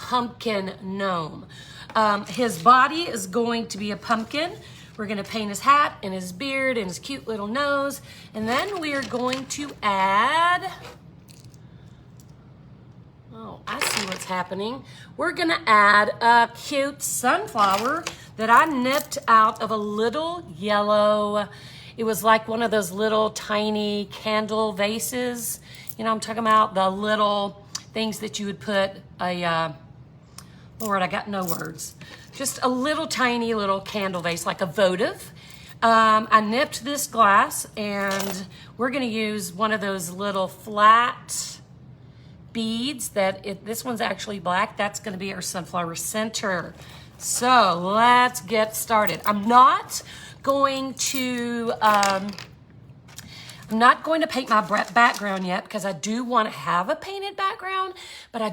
pumpkin gnome. His body is going to be a pumpkin. We're gonna paint his hat and his beard and his cute little nose. And then we are going to add, oh, I see what's happening. We're gonna add a cute sunflower that I nipped out of a little yellow, it was like one of those little tiny candle vases. You know, I'm talking about the little things that you would put Lord, I got no words. Just a little tiny little candle vase, like a votive. I nipped this glass, and we're gonna use one of those little flat beads this one's actually black. That's gonna be our sunflower center. So let's get started. I'm not going to paint my background yet because I do want to have a painted background, but I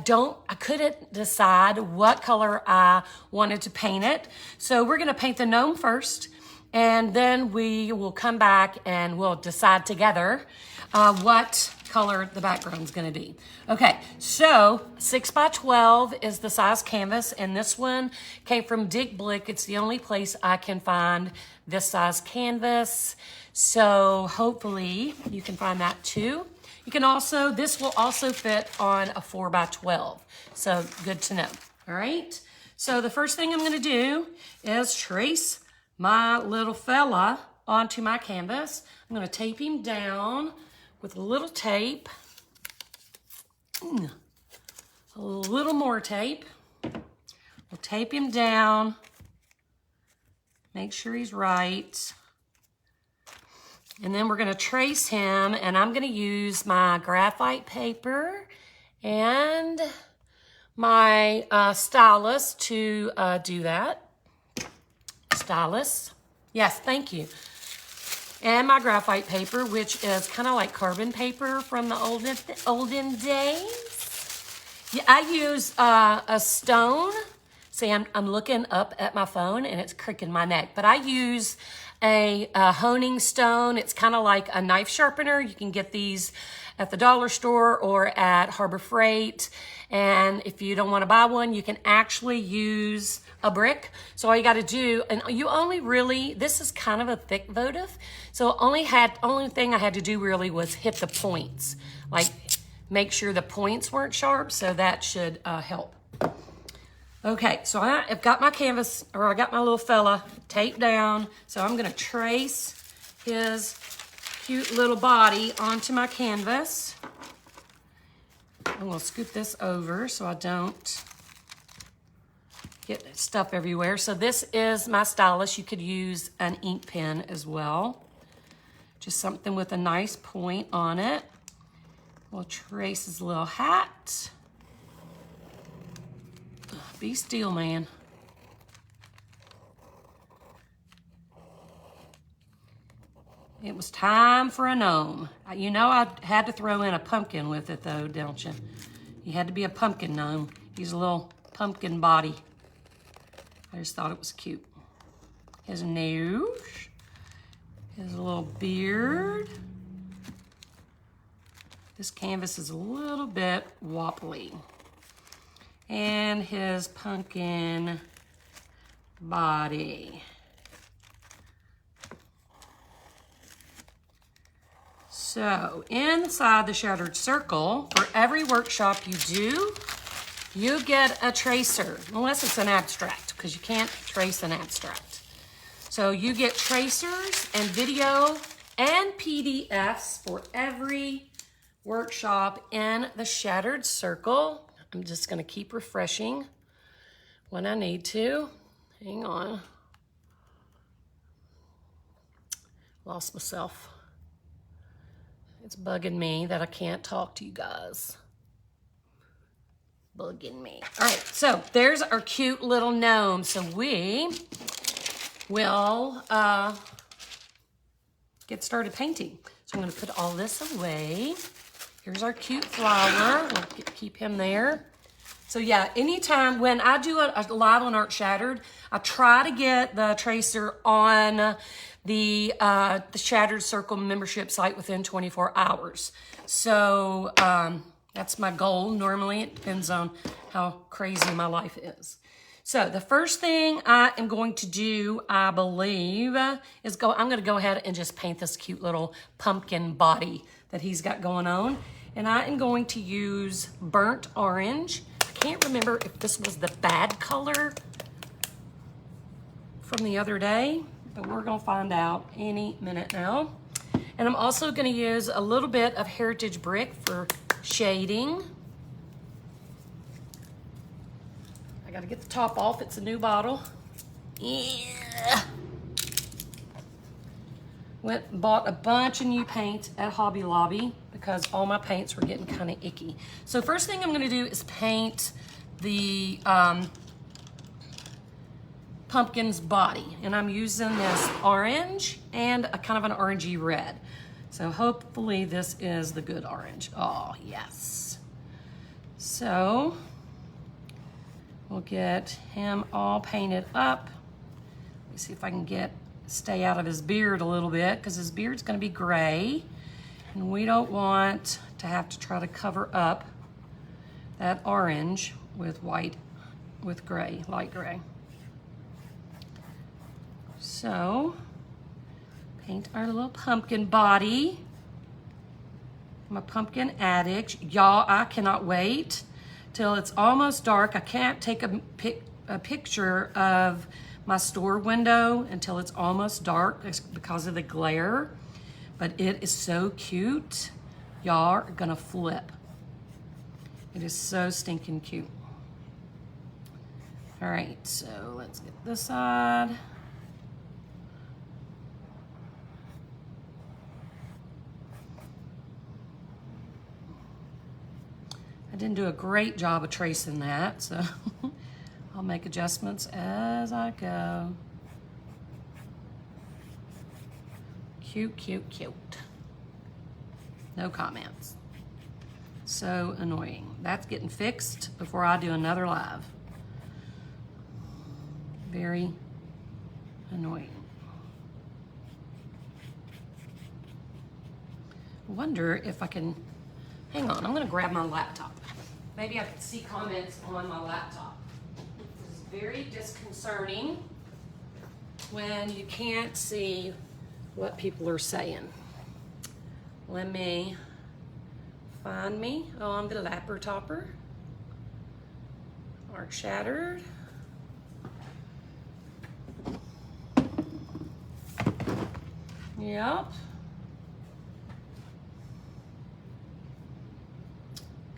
couldn't decide what color I wanted to paint it. So we're going to paint the gnome first, and then we will come back and we'll decide together what color the background is going to be. Okay, so 6x12 is the size canvas, and this one came from Dick Blick. It's the only place I can find this size canvas. So hopefully you can find that too. You can also, this will also fit on a 4x12. So good to know. All right. So the first thing I'm going to do is trace my little fella onto my canvas. I'm going to tape him down with a little tape. A little more tape. We'll tape him down. Make sure he's right. And then we're going to trace him, and I'm going to use my graphite paper and my stylus to do that. Stylus. Yes, thank you. And my graphite paper, which is kind of like carbon paper from the olden days. Yeah, I use a stone. See, I'm looking up at my phone, and it's cricking my neck. But I use a honing stone. It's kind of like a knife sharpener. You can get these at the dollar store or at Harbor Freight. And if you don't want to buy one, you can actually use a brick. So all you got to do, and you only really, this is kind of a thick votive. So only thing I had to do really was hit the points. Like make sure the points weren't sharp. So that should help. Okay, so I've got my canvas, or I got my little fella taped down. So I'm gonna trace his cute little body onto my canvas. I'm gonna scoop this over so I don't get stuff everywhere. So this is my stylus. You could use an ink pen as well. Just something with a nice point on it. We'll trace his little hat. Be still, man. It was time for a gnome. You know I had to throw in a pumpkin with it though, don't you? You had to be a pumpkin gnome. He's a little pumpkin body. I just thought it was cute. His nose, his little beard. This canvas is a little bit wobbly. And his pumpkin body. So inside the shattered circle, for every workshop you do, you get a tracer, unless it's an abstract, because you can't trace an abstract. So you get tracers and video and PDFs for every workshop in the shattered circle. I'm just going to keep refreshing when I need to. Hang on. Lost myself. It's bugging me that I can't talk to you guys. Bugging me. All right, so there's our cute little gnome. So we will get started painting. So I'm going to put all this away. Here's our cute flower. We'll keep him there. So yeah, anytime when I do a live on Art Shattered, I try to get the tracer on the Shattered Circle membership site within 24 hours. So That's my goal. Normally it depends on how crazy my life is. So the first thing I am going to do, I believe, is I'm going to go ahead and just paint this cute little pumpkin body that he's got going on. And I am going to use burnt orange. I can't remember if this was the bad color from the other day, but we're going to find out any minute now. And I'm also going to use a little bit of heritage brick for shading. I got to get the top off. It's a new bottle. Yeah. Went and bought a bunch of new paint at Hobby Lobby because all my paints were getting kind of icky. So first thing I'm going to do is paint the pumpkin's body. And I'm using this orange and a kind of an orangey red. So hopefully this is the good orange. Oh, yes. So we'll get him all painted up. Let me see if I can stay out of his beard a little bit because his beard's gonna be gray. And we don't want to have to try to cover up that orange with gray, light gray. So, paint our little pumpkin body. I'm a pumpkin addict. Y'all, I cannot wait till it's almost dark. I can't take a picture of my store window until it's almost dark because of the glare. But it is so cute. Y'all are gonna flip. It is so stinking cute. All right, so let's get this side. I didn't do a great job of tracing that, so I'll make adjustments as I go. Cute, cute, cute. No comments. So annoying. That's getting fixed before I do another live. Very annoying. I wonder if I can, hang on, I'm gonna grab my laptop. Maybe I can see comments on my laptop. This is very disconcerting when you can't see what people are saying. Let me find me on the lapper topper. Arc shattered. Yep.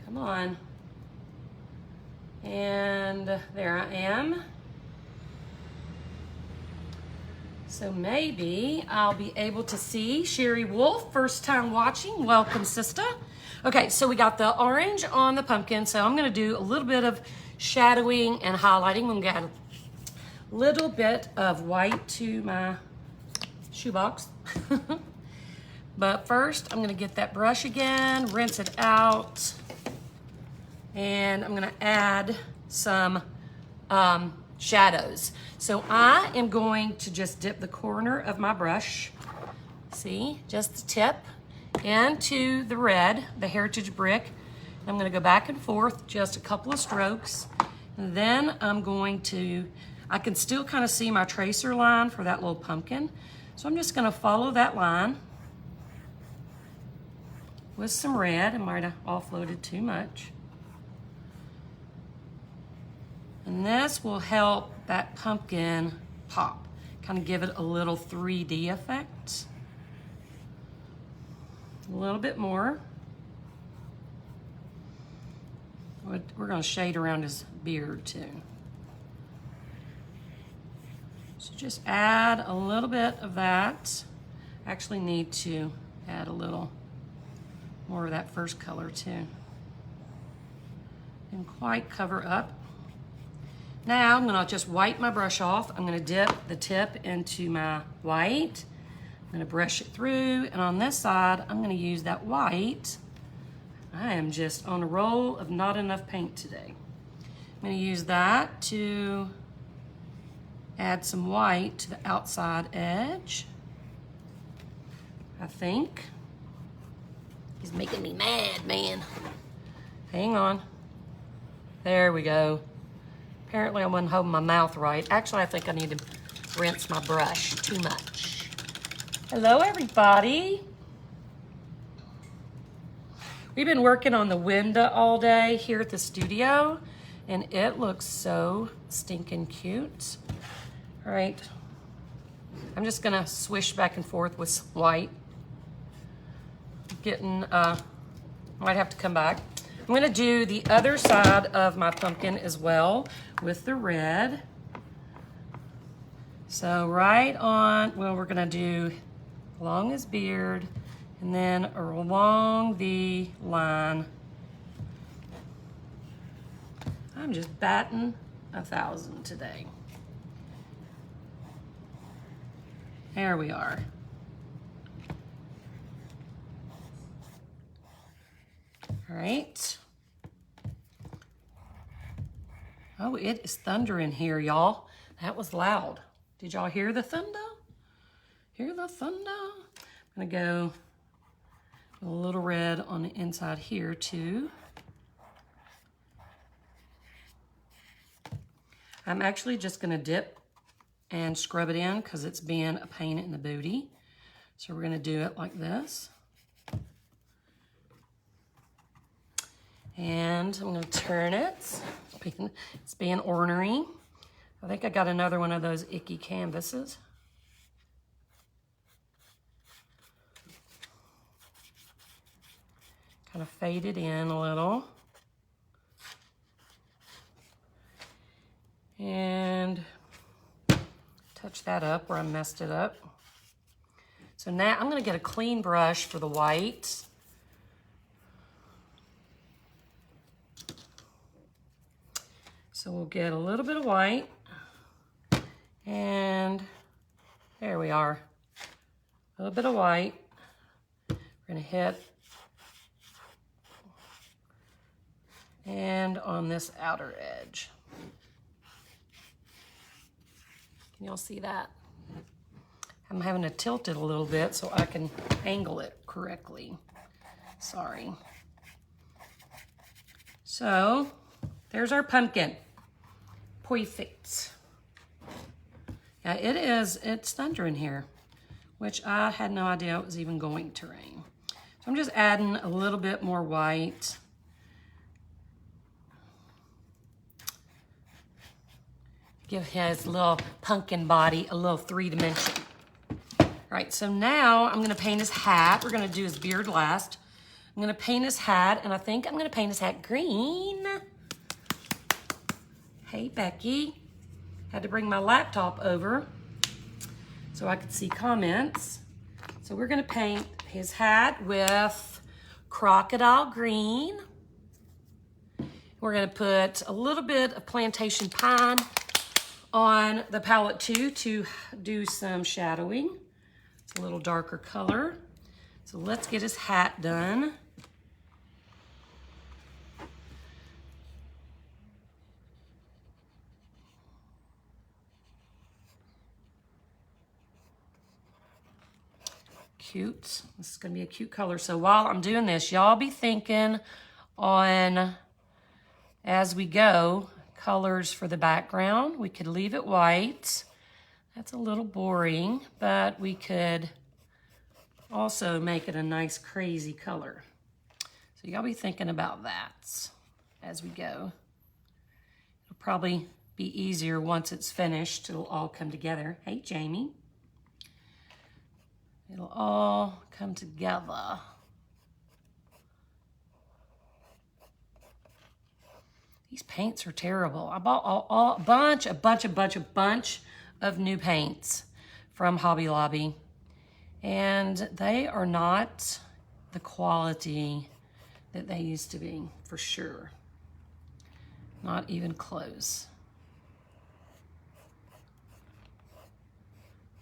Come on. And there I am. So maybe I'll be able to see Sherry Wolf, first time watching. Welcome, sister. Okay, so we got the orange on the pumpkin, so I'm gonna do a little bit of shadowing and highlighting. I'm gonna add a little bit of white to my shoebox. But first, I'm gonna get that brush again, rinse it out, and I'm gonna add some shadows. So I am going to just dip the corner of my brush, see, just the tip, into the red, the heritage brick. I'm gonna go back and forth, just a couple of strokes. And then I'm going to, I can still kind of see my tracer line for that little pumpkin. So I'm just gonna follow that line with some red. I might have offloaded too much. And this will help that pumpkin pop, kind of give it a little 3D effect. A little bit more. We're gonna shade around his beard too. So just add a little bit of that. Actually need to add a little more of that first color too. Didn't quite cover up. Now I'm gonna just wipe my brush off. I'm gonna dip the tip into my white. I'm gonna brush it through, and on this side, I'm gonna use that white. I am just on a roll of not enough paint today. I'm gonna use that to add some white to the outside edge. I think. He's making me mad, man. Hang on. There we go. Apparently I wasn't holding my mouth right. Actually, I think I need to rinse my brush too much. Hello, everybody. We've been working on the window all day here at the studio, and it looks so stinking cute. All right, I'm just gonna swish back and forth with some white. Might have to come back. I'm gonna do the other side of my pumpkin as well with the red. So right on, well, we're gonna do along his beard and then along the line. I'm just batting 1,000 today. There we are. All right. Oh, it is thunder in here, y'all. That was loud. Did y'all hear the thunder? Hear the thunder? I'm gonna go a little red on the inside here too. I'm actually just gonna dip and scrub it in because it's being a pain in the booty. So we're gonna do it like this. And I'm gonna turn it. It's being ornery. I think I got another one of those icky canvases. Kind of fade it in a little. And touch that up where I messed it up. So now I'm gonna get a clean brush for the white. So we'll get a little bit of white. And there we are. A little bit of white. We're gonna hit. And on this outer edge. Can y'all see that? I'm having to tilt it a little bit so I can angle it correctly. Sorry. So, there's our pumpkin. Perfect. Yeah, it's thunder in here, which I had no idea it was even going to rain. So I'm just adding a little bit more white. Give his little pumpkin body a little 3-dimension. All right, so now I'm gonna paint his hat. We're gonna do his beard last. I'm gonna paint his hat, and I think I'm gonna paint his hat green. Hey, Becky. Had to bring my laptop over so I could see comments. So we're gonna paint his hat with crocodile green. We're gonna put a little bit of plantation pine on the palette too to do some shadowing. It's a little darker color. So let's get his hat done. Cute. This is gonna be a cute color. So while I'm doing this, y'all be thinking on, as we go, colors for the background. We could leave it white. That's a little boring, but we could also make it a nice crazy color. So y'all be thinking about that as we go. It'll probably be easier once it's finished. It'll all come together. Hey, Jamie. It'll all come together. These paints are terrible. I bought a bunch of new paints from Hobby Lobby, and they are not the quality that they used to be, for sure. Not even close.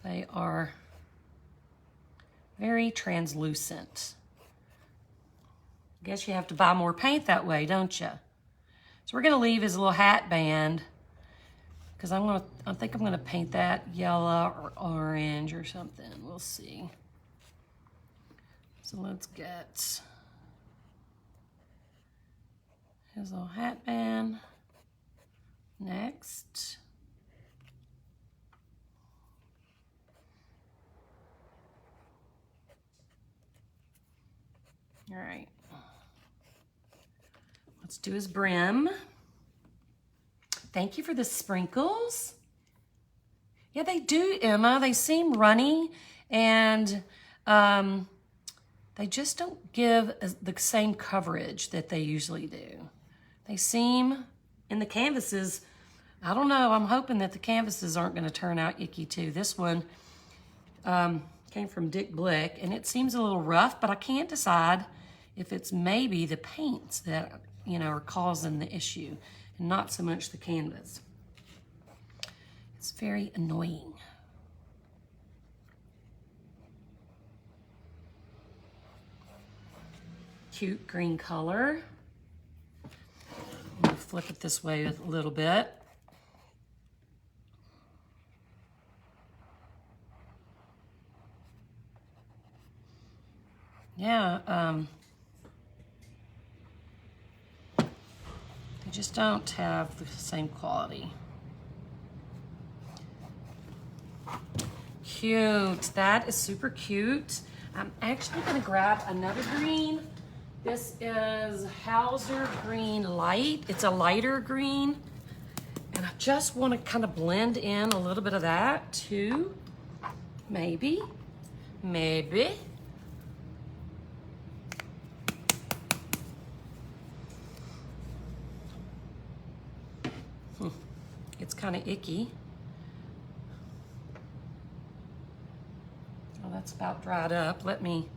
They are very translucent. Guess you have to buy more paint that way, don't you? So we're gonna leave his little hat band because I think I'm gonna paint that yellow or orange or something. We'll see. So let's get his little hat band. Next. All right. Let's do his brim. Thank you for the sprinkles. Yeah, they do, Emma. They seem runny, and they just don't give the same coverage that they usually do. They seem, in the canvases, I don't know, I'm hoping that the canvases aren't gonna turn out icky too. This one came from Dick Blick, and it seems a little rough, but I can't decide if it's maybe the paints that, you know, are causing the issue, and not so much the canvas. It's very annoying. Cute green color. I'm gonna flip it this way a little bit. Yeah, they just don't have the same quality. Cute, that is super cute. I'm actually gonna grab another green. This is Hauser Green Light. It's a lighter green. And I just wanna kind of blend in a little bit of that too. Maybe. It's kind of icky. Oh, that's about dried up. Let me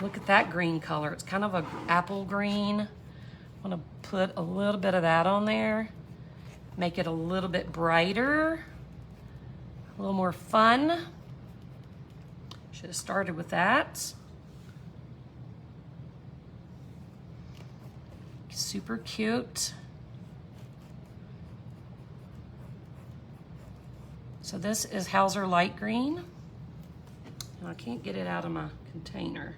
look at that green color. It's kind of an apple green. I want to put a little bit of that on there. Make it a little bit brighter. A little more fun. Should have started with that. Super cute. So this is Hauser Light Green. And I can't get it out of my container.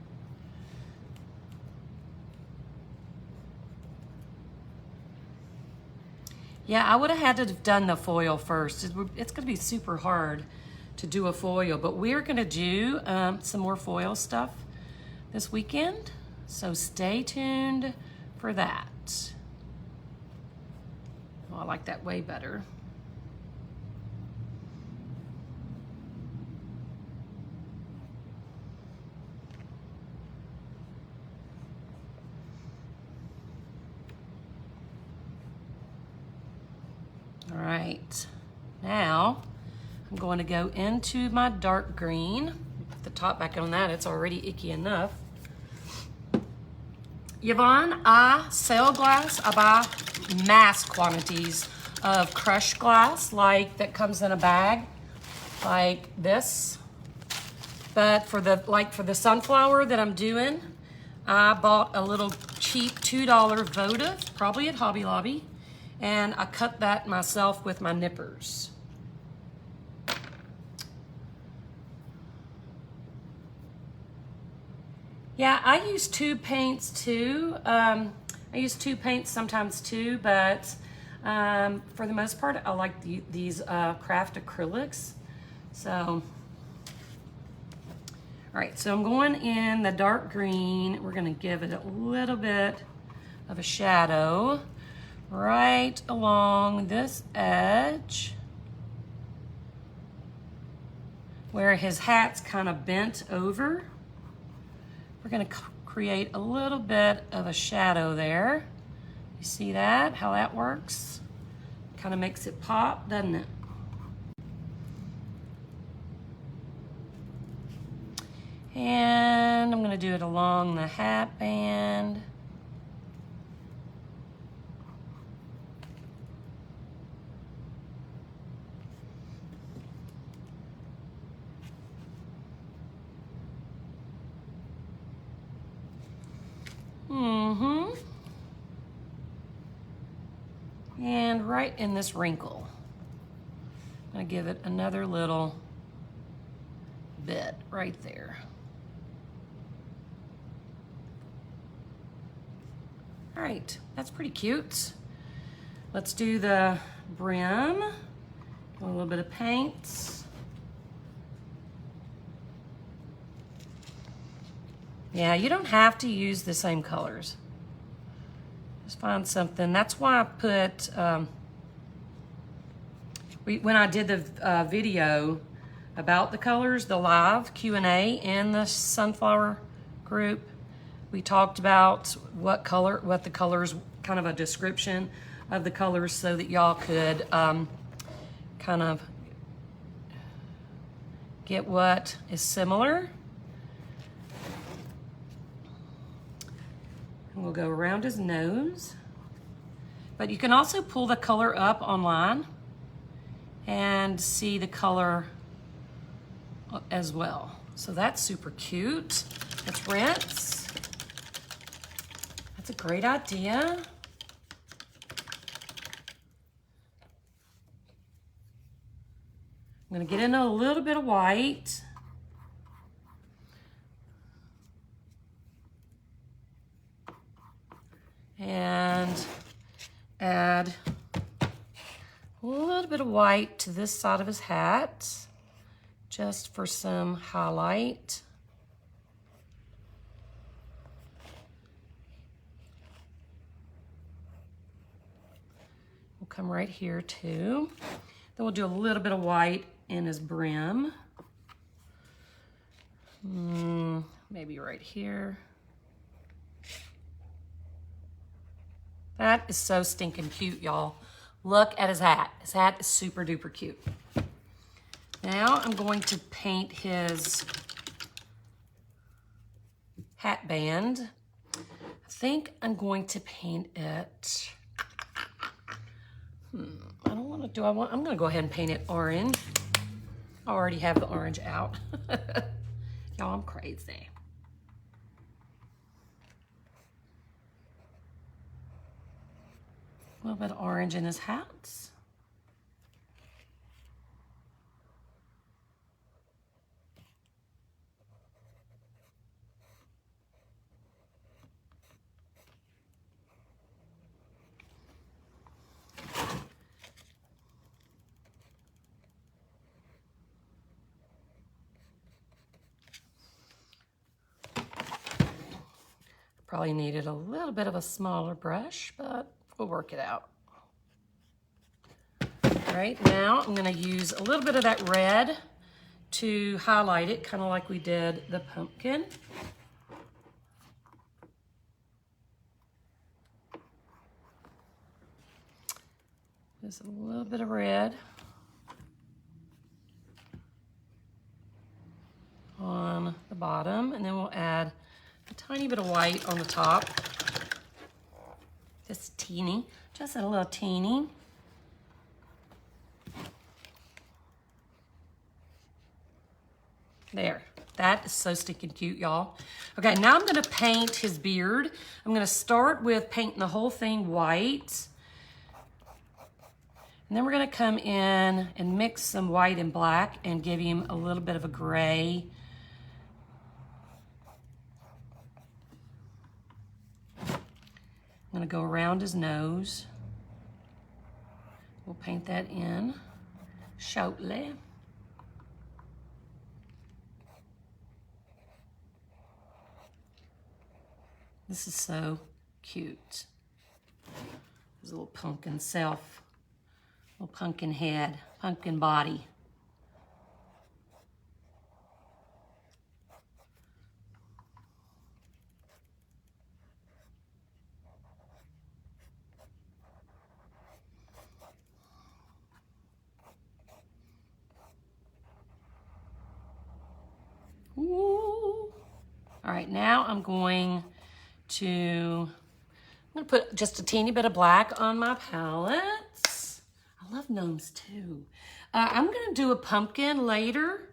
Yeah, I would have had to have done the foil first. It's gonna be super hard to do a foil, but we're gonna do some more foil stuff this weekend. So stay tuned for that. Oh, I like that way better. All right, now I'm going to go into my dark green. Put the top back on that, it's already icky enough. Yvonne, I sell glass. I buy mass quantities of crushed glass, like that comes in a bag, like this. But for the sunflower that I'm doing, I bought a little cheap $2 votive, probably at Hobby Lobby. And I cut that myself with my nippers. Yeah, I use tube paints too. I use tube paints sometimes too, but for the most part, I like these craft acrylics. So, all right, so I'm going in the dark green. We're gonna give it a little bit of a shadow right along this edge where his hat's kind of bent over. We're gonna create a little bit of a shadow there. You see that, how that works? Kind of makes it pop, doesn't it? And I'm gonna do it along the hat band. And right in this wrinkle, I'm gonna give it another little bit right there. All right, that's pretty cute. Let's do the brim. A little bit of paint. Yeah, you don't have to use the same colors. Just find something. That's why I put, when I did the video about the colors, the live Q&A in the sunflower group, we talked about what the colors, kind of a description of the colors so that y'all could kind of get what is similar. And we'll go around his nose. But you can also pull the color up online and see the color as well. So that's super cute. Let's rinse. That's a great idea. I'm gonna get in a little bit of white. And add a little bit of white to this side of his hat, just for some highlight. We'll come right here too. Then we'll do a little bit of white in his brim. Maybe right here. That is so stinking cute, y'all. Look at his hat. His hat is super duper cute. Now I'm going to paint his hat band. I think I'm going to paint it. I don't want to, I'm going to go ahead and paint it orange. I already have the orange out. Y'all, I'm crazy. A little bit of orange in his hats. Probably needed a little bit of a smaller brush, but we'll work it out. Right now, I'm gonna use a little bit of that red to highlight it, kind of like we did the pumpkin. Just a little bit of red on the bottom, and then we'll add a tiny bit of white on the top. Just teeny, just a little teeny. There, that is so stinking cute, y'all. Okay, now I'm gonna paint his beard. I'm gonna start with painting the whole thing white. And then we're gonna come in and mix some white and black and give him a little bit of a gray. I'm gonna go around his nose. We'll paint that in shortly. This is so cute. His little pumpkin self, little pumpkin head, pumpkin body. Ooh. All right, now I'm going to put just a teeny bit of black on my palettes. I love gnomes too. I'm gonna do a pumpkin later,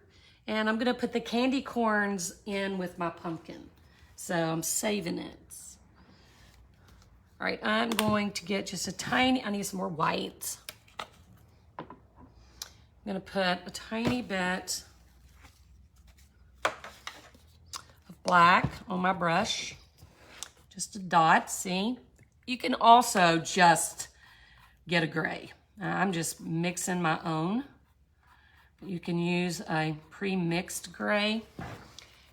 and I'm gonna put the candy corns in with my pumpkin. So I'm saving it. All right, I'm going to get just a tiny, I need some more white. I'm gonna put a tiny bit of black on my brush. Just a dot, see? You can also just get a gray. I'm just mixing my own. You can use a pre-mixed gray.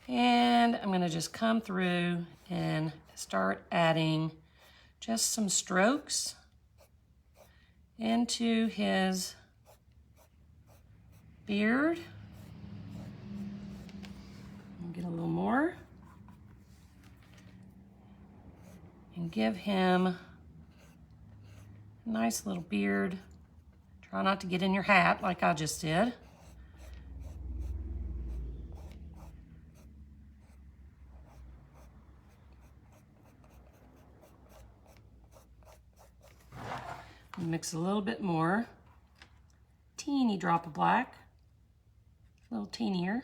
And I'm gonna just come through and start adding just some strokes into his beard. Get a little more. And give him a nice little beard. Try not to get in your hat like I just did. Mix a little bit more. Teeny drop of black. A little teenier.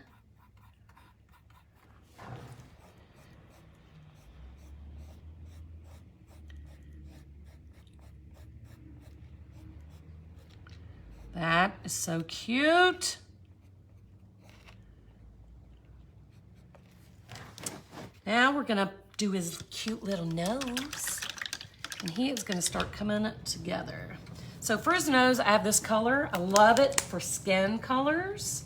That is so cute. Now we're gonna do his cute little nose. And he is gonna start coming together. So for his nose, I have this color. I love it for skin colors.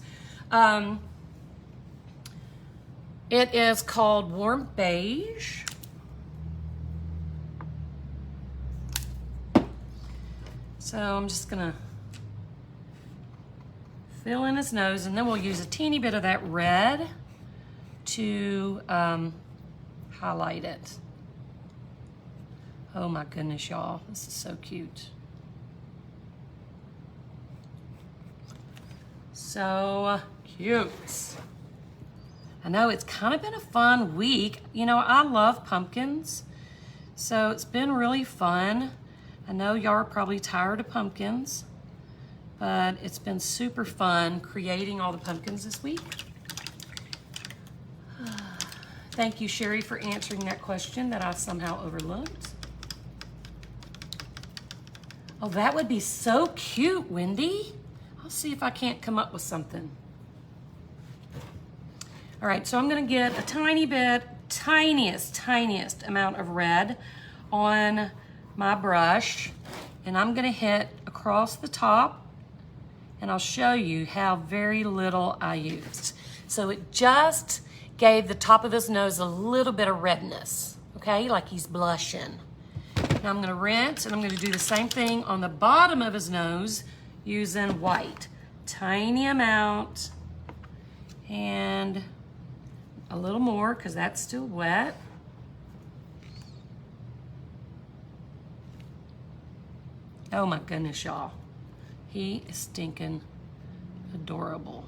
It is called Warm Beige. So I'm just gonna fill in his nose, and then we'll use a teeny bit of that red to highlight it. Oh my goodness, y'all, this is so cute. So cute. I know it's kind of been a fun week. You know, I love pumpkins, so it's been really fun. I know y'all are probably tired of pumpkins, but it's been super fun creating all the pumpkins this week. Thank you, Sherry, for answering that question that I somehow overlooked. Oh, that would be so cute, Wendy. I'll see if I can't come up with something. All right, so I'm gonna get a tiny bit, tiniest amount of red on my brush, and I'm gonna hit across the top, and I'll show you how very little I used. So it just gave the top of his nose a little bit of redness, okay? Like he's blushing. Now I'm gonna rinse, and I'm gonna do the same thing on the bottom of his nose using white. Tiny amount, and a little more because that's still wet. Oh my goodness, y'all. He is stinking adorable.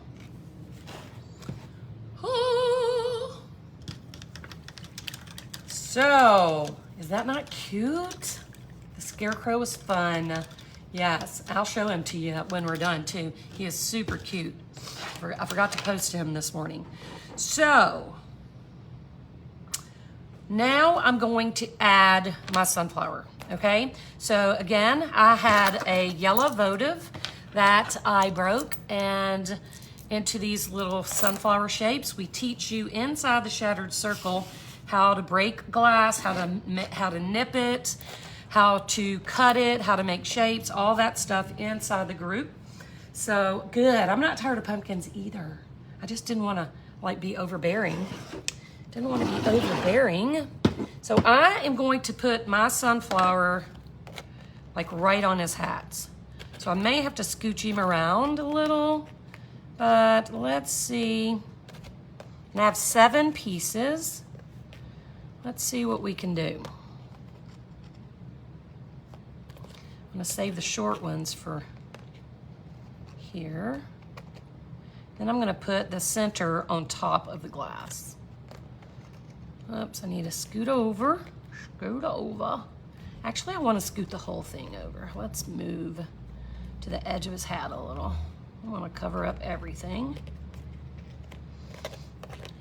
Oh. So, is that not cute? The scarecrow was fun. Yes, I'll show him to you when we're done too. He is super cute. I forgot to post him this morning. So, now I'm going to add my sunflower, okay? So again, I had a yellow votive that I broke and into these little sunflower shapes. We teach you inside the Shattered Circle how to break glass, how to nip it, how to cut it, how to make shapes, all that stuff inside the group. So good. I'm not tired of pumpkins either. I just didn't want to like be overbearing. Didn't want to be overbearing. So I am going to put my sunflower like right on his hats. So I may have to scooch him around a little, but let's see. And I have 7 pieces. Let's see what we can do. I'm gonna save the short ones for here. Then I'm gonna put the center on top of the glass. Oops, I need to scoot over. Actually, I wanna scoot the whole thing over. Let's move to the edge of his hat a little. I wanna cover up everything.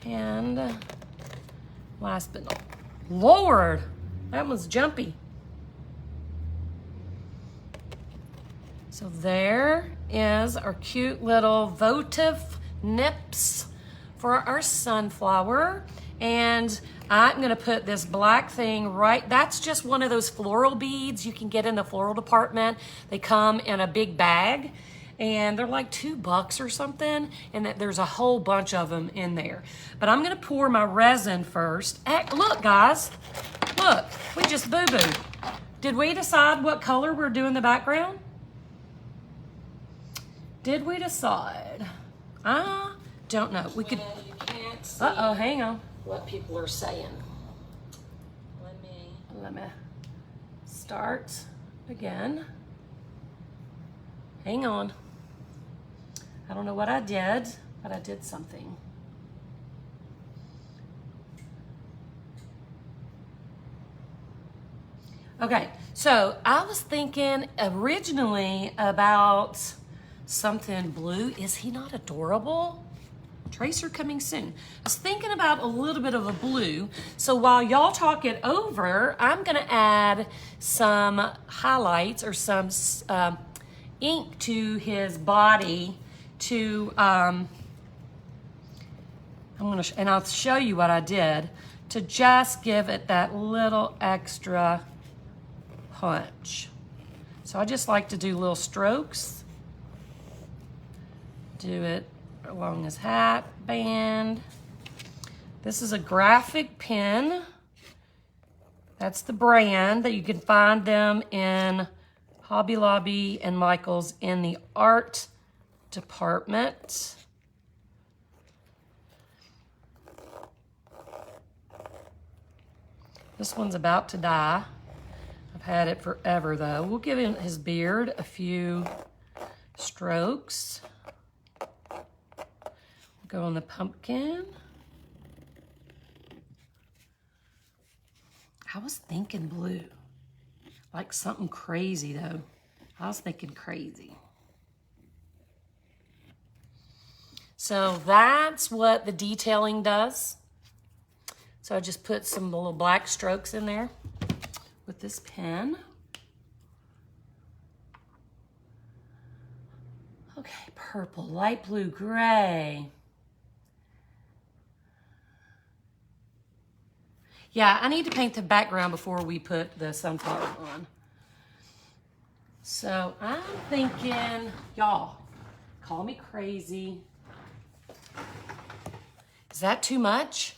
And last but not, Lord, that was jumpy. So there is our cute little votive nips for our sunflower. And I'm gonna put this black thing right, that's just one of those floral beads you can get in the floral department. They come in a big bag and they're like $2 or something, and that there's a whole bunch of them in there. But I'm gonna pour my resin first. Look guys, look, we just boo-booed. Did we decide what color we're doing the background? Did we decide? I don't know. We could. You can't see Uh-oh, hang on. what people are saying. Let me start again. Hang on. I don't know what I did, but I did something. Okay, so I was thinking originally about something blue. Is he not adorable? Tracer coming soon. I was thinking about a little bit of a blue. So while y'all talk it over, I'm gonna add some highlights or some ink to his body to, and I'll show you what I did to just give it that little extra punch. So I just like to do little strokes. Do it along his hat band. This is a graphic pen. That's the brand that you can find them in Hobby Lobby and Michael's in the art department. This one's about to die. I've had it forever though. We'll give him his beard a few strokes. Go on the pumpkin. I was thinking blue. Like something crazy though. I was thinking crazy. So that's what the detailing does. So I just put some little black strokes in there with this pen. Okay, purple, light blue, gray. Yeah, I need to paint the background before we put the sunflower on. So I'm thinking, y'all, call me crazy. Is that too much?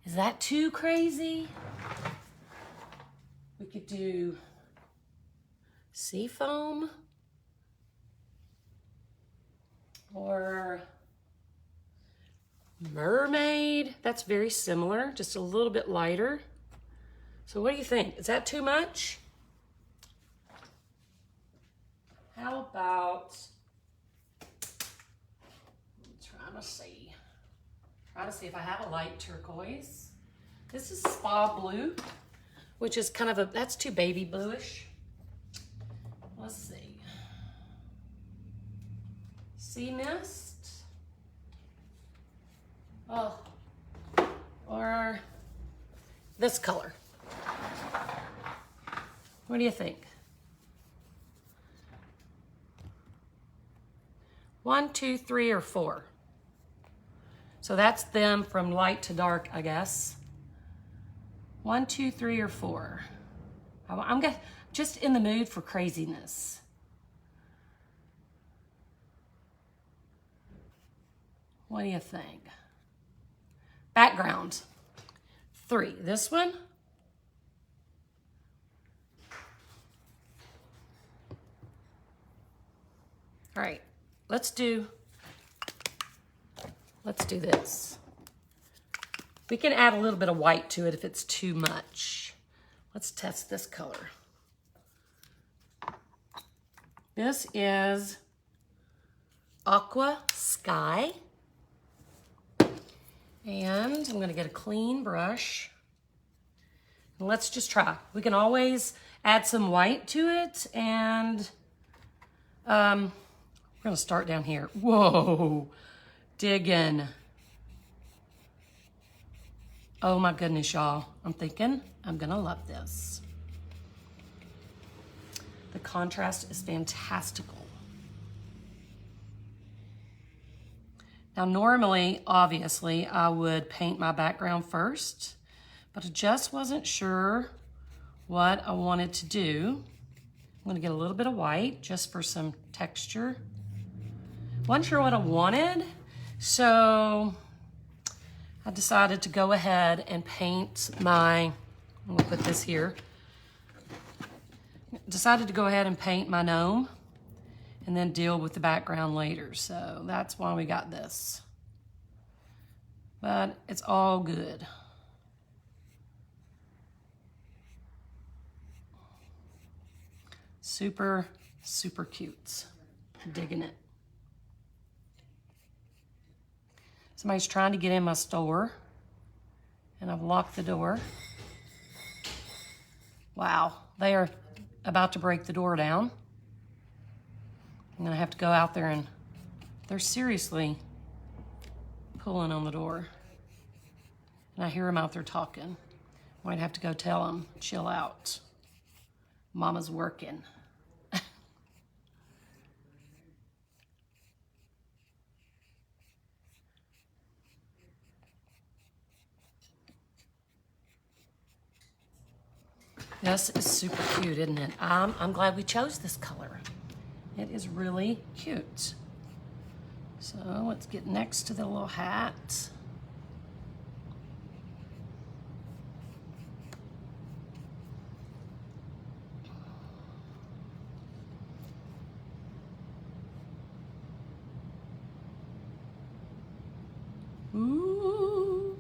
Is that too crazy? We could do seafoam or mermaid. That's very similar, just a little bit lighter. So what do you think? Is that too much? How about, I'm trying to see. Try to see if I have a light turquoise. This is spa blue, which is kind of a, that's too baby bluish. Let's see. Sea mist. Oh, or this color. What do you think? 1, 2, 3, or 4. So that's them from light to dark, I guess. 1, 2, 3, or 4. I'm just in the mood for craziness. What do you think? Background. 3. This one. All right, let's do this. We can add a little bit of white to it if it's too much. Let's test this color. This is Aqua Sky. And I'm gonna get a clean brush. And let's just try. We can always add some white to it, and we're gonna start down here. Whoa, digging. Oh my goodness, y'all. I'm thinking I'm gonna love this. The contrast is fantastical. Now normally, obviously, I would paint my background first, but I just wasn't sure what I wanted to do. I'm gonna get a little bit of white just for some texture. Wasn't sure what I wanted, so I decided to go ahead and paint I'm gonna put this here. Decided to go ahead and paint my gnome and then deal with the background later. So that's why we got this. But it's all good. Super, super cute. Digging it. Somebody's trying to get in my store and I've locked the door. Wow, they are about to break the door down. I'm gonna have to go out there and they're seriously pulling on the door. And I hear them out there talking. Might have to go tell them, chill out. Mama's working. This is super cute, isn't it? I'm glad we chose this color. It is really cute. So let's get next to the little hat. Ooh.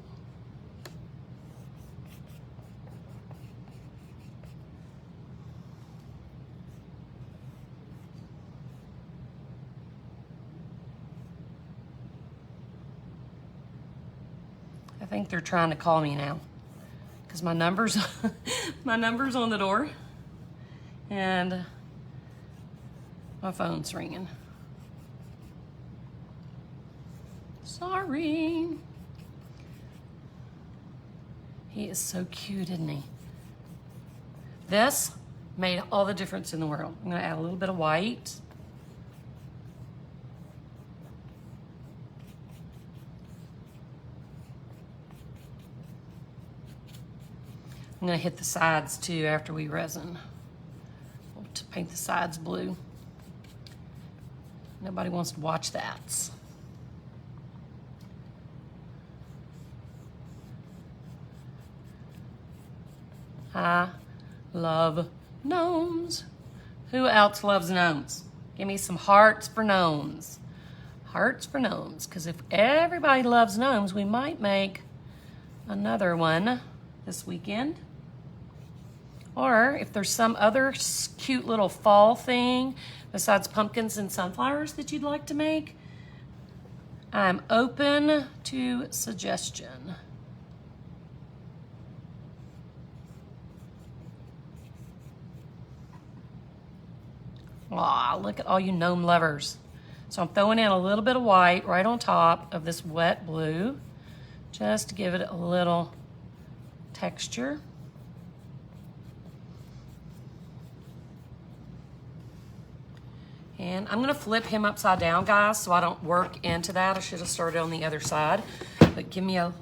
I think they're trying to call me now because my number's my number's on the door and my phone's ringing. Sorry. He is so cute, isn't he? This made all the difference in the world. I'm gonna add a little bit of white. I'm gonna hit the sides too after we resin. We'll paint the sides blue. Nobody wants to watch that. I love gnomes. Who else loves gnomes? Give me some hearts for gnomes. Hearts for gnomes, because if everybody loves gnomes, we might make another one this weekend. Or if there's some other cute little fall thing besides pumpkins and sunflowers that you'd like to make, I'm open to suggestion. Aw, look at all you gnome lovers. So I'm throwing in a little bit of white right on top of this wet blue, just to give it a little texture. And I'm gonna flip him upside down, guys, so I don't work into that. I should have started on the other side. But give me a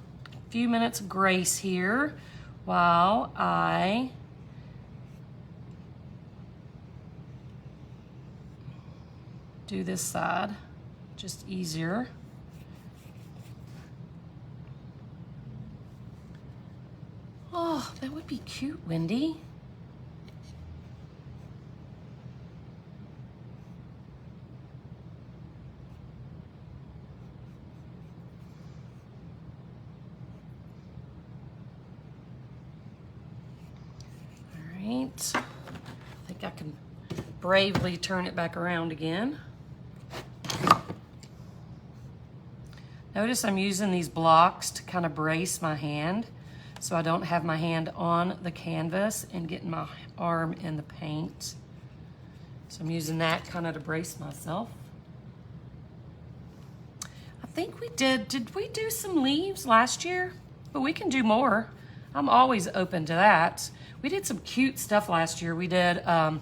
few minutes of grace here while I do this side, just easier. Oh, that would be cute, Wendy. All right, I think I can bravely turn it back around again. Notice I'm using these blocks to kind of brace my hand so I don't have my hand on the canvas and getting my arm in the paint. So I'm using that kind of to brace myself. I think we did we do some leaves last year? But we can do more. I'm always open to that. We did some cute stuff last year. We did an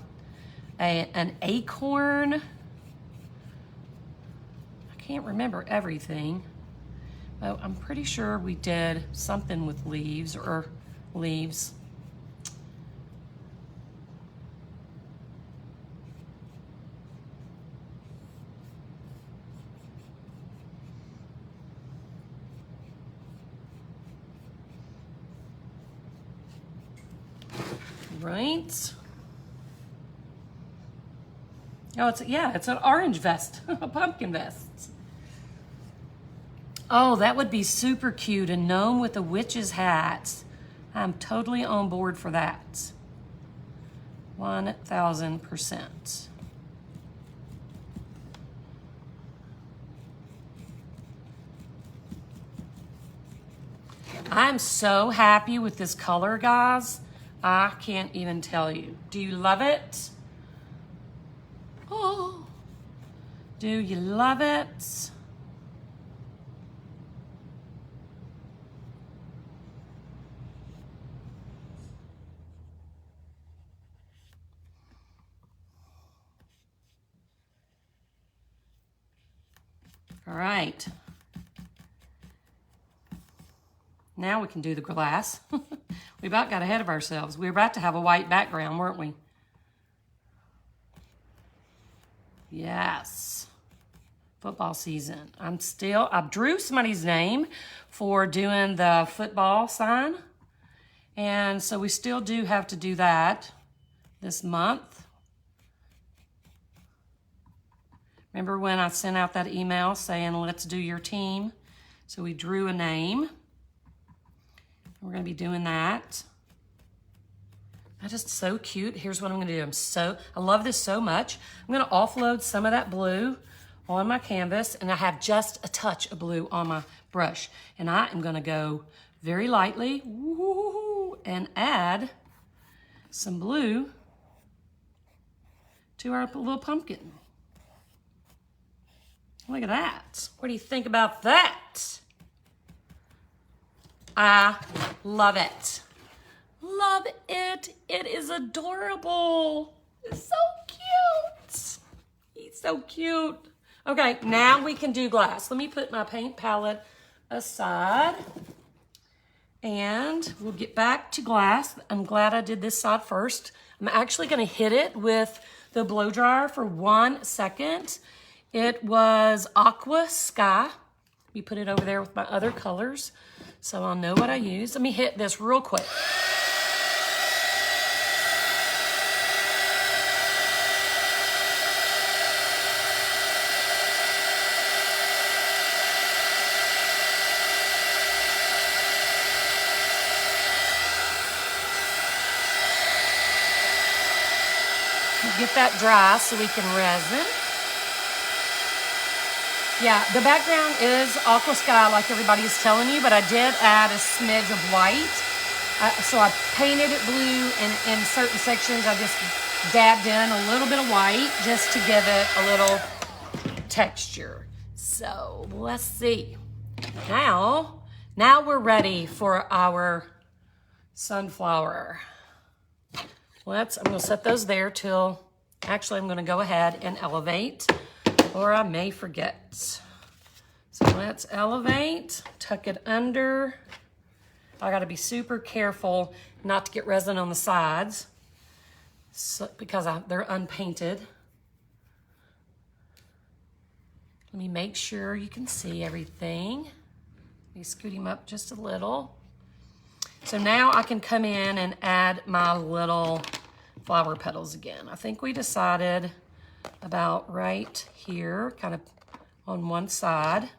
acorn. I can't remember everything, but I'm pretty sure we did something with leaves or leaves. Right. Oh, it's an orange vest, a pumpkin vest. Oh, that would be super cute, a gnome with a witch's hat. I'm totally on board for that. 1000%. I'm so happy with this color, guys. I can't even tell you. Do you love it? Oh, do you love it? All right. Now we can do the glass. We about got ahead of ourselves. We were about to have a white background, weren't we? Yes. Football season. I drew somebody's name for doing the football sign. And so we still do have to do that this month. Remember when I sent out that email saying, let's do your team? So we drew a name. We're gonna be doing that. That is so cute. Here's what I'm gonna do. I love this so much. I'm gonna offload some of that blue on my canvas, and I have just a touch of blue on my brush. And I am gonna go very lightly and add some blue to our little pumpkin. Look at that. What do you think about that? I love it. Love it. It is adorable. It's so cute. He's so cute. Okay, now we can do glass. Let me put my paint palette aside and we'll get back to glass. I'm glad I did this side first. I'm actually gonna hit it with the blow dryer for 1 second. It was Aqua Sky. We put it over there with my other colors, so I'll know what I use. Let me hit this real quick. Get that dry so we can resin. Yeah, the background is aqua sky like everybody's telling you, but I did add a smidge of white. So I painted it blue, and in certain sections I just dabbed in a little bit of white just to give it a little texture. So let's see. Now we're ready for our sunflower. I'm gonna set those there till, actually I'm gonna go ahead and elevate, or I may forget. So let's elevate, tuck it under. I gotta be super careful not to get resin on the sides because they're unpainted. Let me make sure you can see everything. Let me scoot him up just a little. So now I can come in and add my little flower petals again. I think we decided about right here, kind of on one side.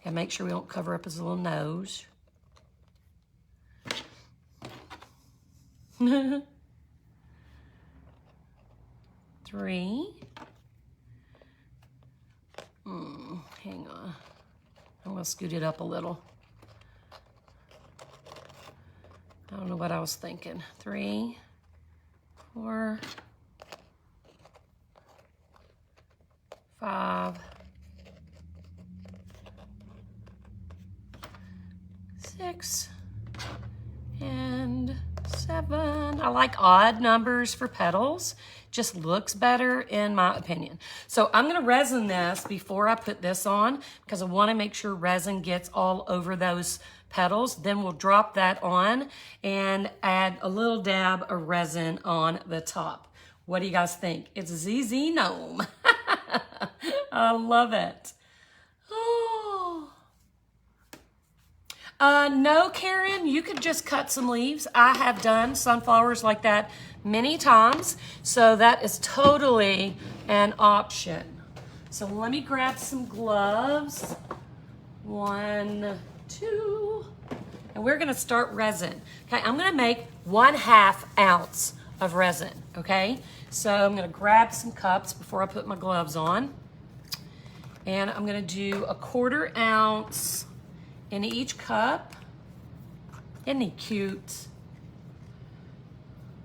And make sure we don't cover up his little nose. 3. Hang on. I'm gonna scoot it up a little. I don't know what I was thinking. 3, 4, 5, 6, and 7. 7. I like odd numbers for petals. Just looks better in my opinion. So I'm gonna resin this before I put this on because I wanna make sure resin gets all over those petals. Then we'll drop that on and add a little dab of resin on the top. What do you guys think? It's ZZ Gnome. I love it. Oh. No, Karen, you could just cut some leaves. I have done sunflowers like that many times, so that is totally an option. So let me grab some gloves. 1, 2, and we're gonna start resin. Okay, I'm gonna make 1/2 ounce of resin, okay? So I'm gonna grab some cups before I put my gloves on. And I'm gonna do 1/4 ounce in each cup. Isn't he cute?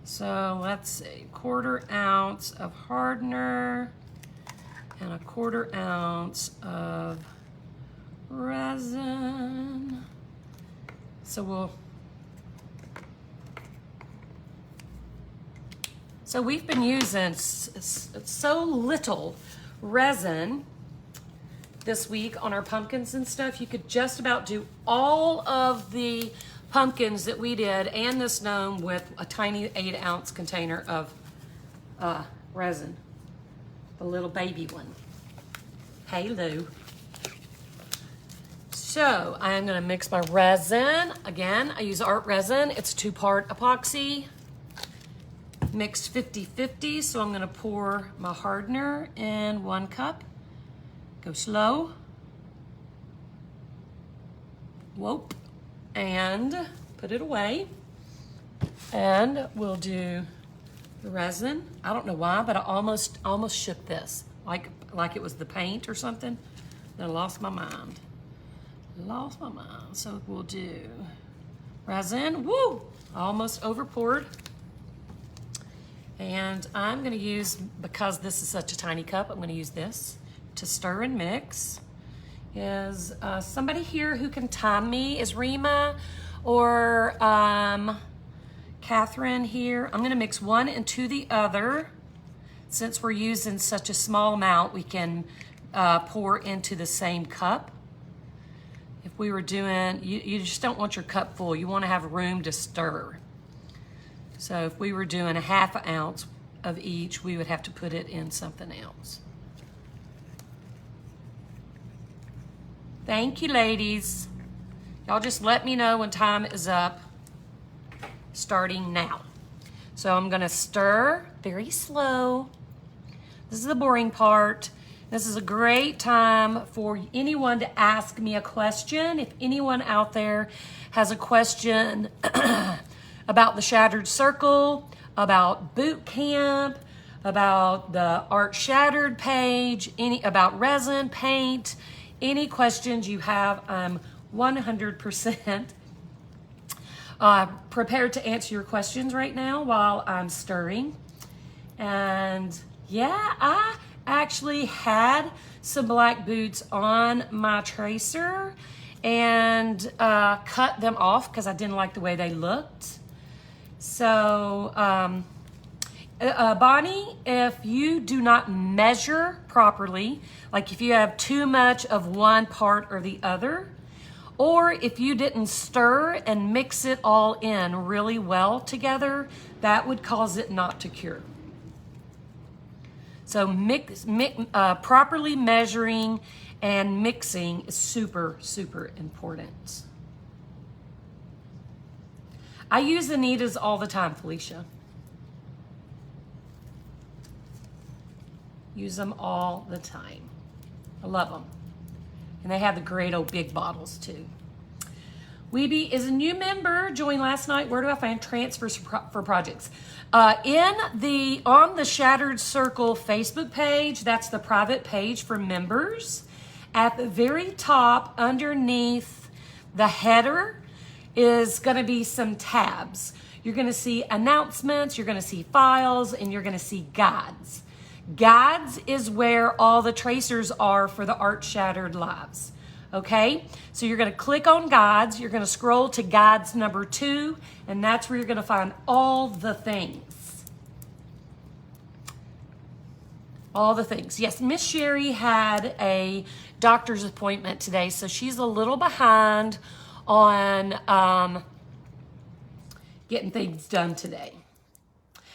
So let's see, 1/4 ounce of hardener and 1/4 ounce of resin. So we've been using so little resin this week on our pumpkins and stuff. You could just about do all of the pumpkins that we did and this gnome with a tiny 8-ounce container of resin, the little baby one. Hey Lou. So I'm gonna mix my resin. Again, I use art resin. It's 2-part epoxy, mixed 50-50. So I'm gonna pour my hardener in 1 cup. Go slow. Whoop. And put it away. And we'll do the resin. I don't know why, but I almost shook this like it was the paint or something. Then I lost my mind. So we'll do resin. Woo! Almost over poured. And I'm gonna use, because this is such a tiny cup, I'm gonna use this to stir and mix. Is somebody here who can time me? Is Rima or Catherine here? I'm gonna mix one into the other. Since we're using such a small amount, we can pour into the same cup. If we were doing, you just don't want your cup full. You wanna have room to stir. So if we were doing 1/2 ounce of each, we would have to put it in something else. Thank you, ladies. Y'all just let me know when time is up, starting now. So I'm gonna stir very slow. This is the boring part. This is a great time for anyone to ask me a question. If anyone out there has a question about the Shattered Circle, about boot camp, about the Art Shattered page, about resin, paint, any questions you have, I'm 100% prepared to answer your questions right now while I'm stirring. And yeah, I actually had some black boots on my tracer and cut them off because I didn't like the way they looked. So, Bonnie, if you do not measure properly, like if you have too much of one part or the other, or if you didn't stir and mix it all in really well together, that would cause it not to cure. So properly measuring and mixing is super, super important. I use Anita's all the time, Felicia. Use them all the time. I love them. And they have the great old big bottles too. Weeby is a new member, joined last night. Where do I find transfers for projects? On the Shattered Circle Facebook page, that's the private page for members. At the very top, underneath the header, is gonna be some tabs. You're gonna see announcements, you're gonna see files, and you're gonna see guides. Guides is where all the tracers are for the Art Shattered lives. Okay, so you're going to click on guides. You're going to scroll to guides number 2, and that's where you're going to find all the things. All the things. Yes, Miss Sherry had a doctor's appointment today, so she's a little behind on getting things done today.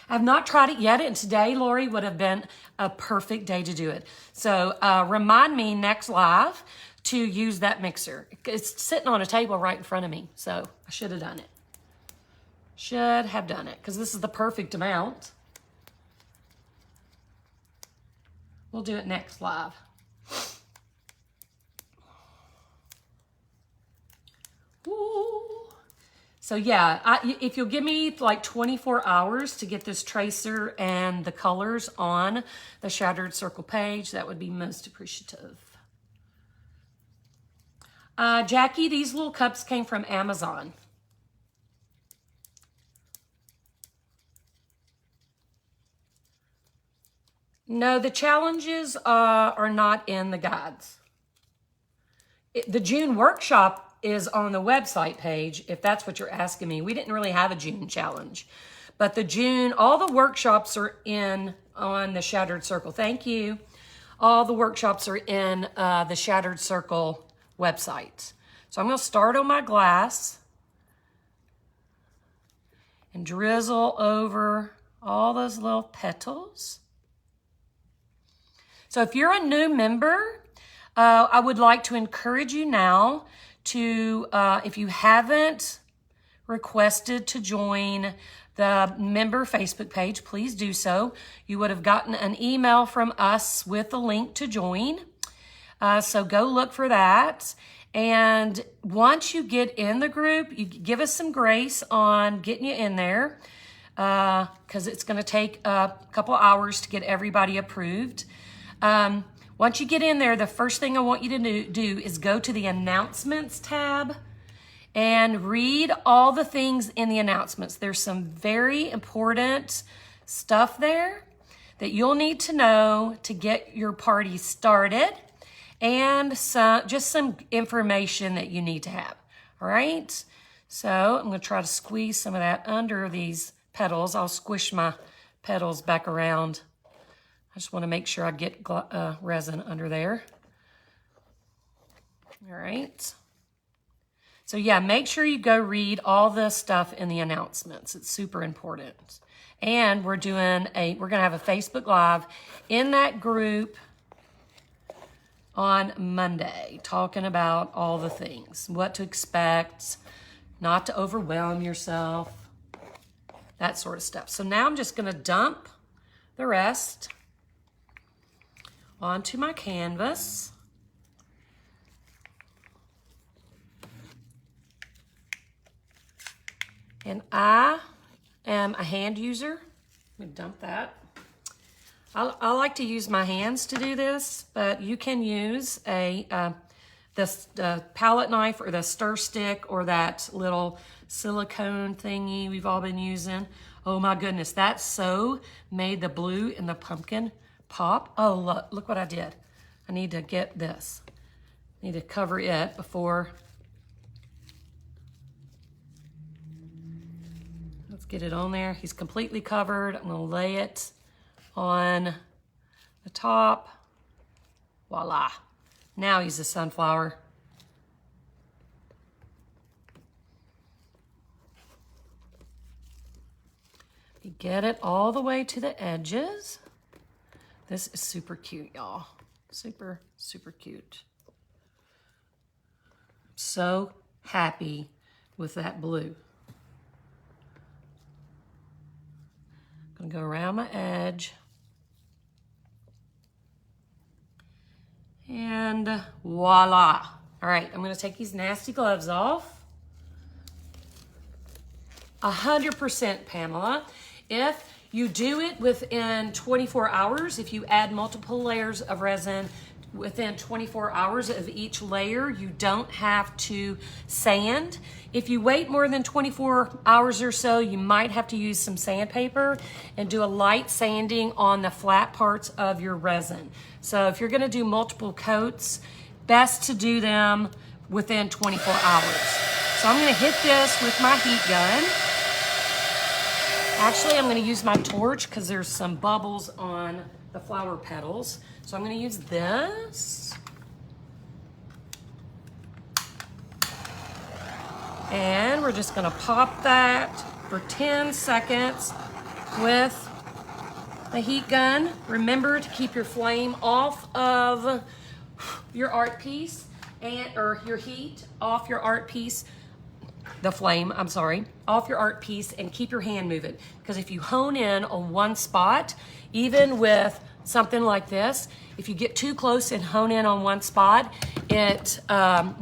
I've not tried it yet, and today, Lori, would have been a perfect day to do it. So remind me next live to use that mixer. It's sitting on a table right in front of me, so I should have done it. Should have done it, because this is the perfect amount. We'll do it next live. Ooh. So yeah, if you'll give me like 24 hours to get this tracer and the colors on the Shattered Circle page, that would be most appreciative. Jackie, these little cups came from Amazon. No, the challenges are not in the guides. The June workshop is on the website page, if that's what you're asking me. We didn't really have a June challenge. But the June, all the workshops are in on the Shattered Circle. Thank you. All the workshops are in the Shattered Circle website. So I'm going to start on my glass and drizzle over all those little petals. So if you're a new member, I would like to encourage you now to, if you haven't requested to join the member Facebook page, please do so. You would have gotten an email from us with the link to join. So go look for that. And once you get in the group, you give us some grace on getting you in there, because it's going to take a couple hours to get everybody approved. Once you get in there, the first thing I want you to do is go to the announcements tab and read all the things in the announcements. There's some very important stuff there that you'll need to know to get your party started, and just some information that you need to have. All right? So I'm going to try to squeeze some of that under these petals. I'll squish my petals back around. I just want to make sure I get resin under there. All right. So yeah, make sure you go read all the stuff in the announcements. It's super important. And we're going to have a Facebook Live in that group on Monday, talking about all the things, what to expect, not to overwhelm yourself, that sort of stuff. So now I'm just going to dump the rest onto my canvas. And I am a hand user. Let me dump that. I like to use my hands to do this, but you can use the palette knife or the stir stick or that little silicone thingy we've all been using. Oh my goodness, that so made the blue and the pumpkin pop. Oh, look what I did. I need to get this. I need to cover it before. Let's get it on there. He's completely covered. I'm going to lay it on the top. Voila. Now he's a sunflower. You get it all the way to the edges. This is super cute, y'all. Super, super cute. So happy with that blue. I'm gonna go around my edge. And voila. All right, I'm gonna take these nasty gloves off. 100%, Pamela. If you do it within 24 hours, if you add multiple layers of resin within 24 hours of each layer, you don't have to sand. If you wait more than 24 hours or so, you might have to use some sandpaper and do a light sanding on the flat parts of your resin. So if you're gonna do multiple coats, best to do them within 24 hours. So I'm gonna hit this with my heat gun. Actually, I'm gonna use my torch because there's some bubbles on the flower petals. So I'm gonna use this. And we're just gonna pop that for 10 seconds with the heat gun. Remember to keep your flame off of your art piece or your heat off your art piece. The flame, I'm sorry, off your art piece, and keep your hand moving. Because if you hone in on one spot, even with something like this, if you get too close and hone in on one spot, it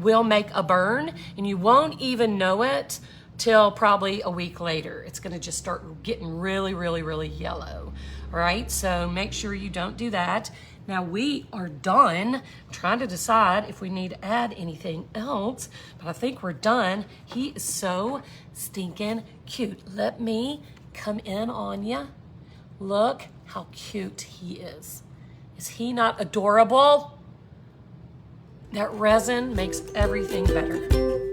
will make a burn, and you won't even know it till probably a week later. It's gonna just start getting really, really, really yellow. All right, so make sure you don't do that. Now we are done. I'm trying to decide if we need to add anything else, but I think we're done. He is so stinking cute. Let me come in on you. Look how cute he is. Is he not adorable? That resin makes everything better.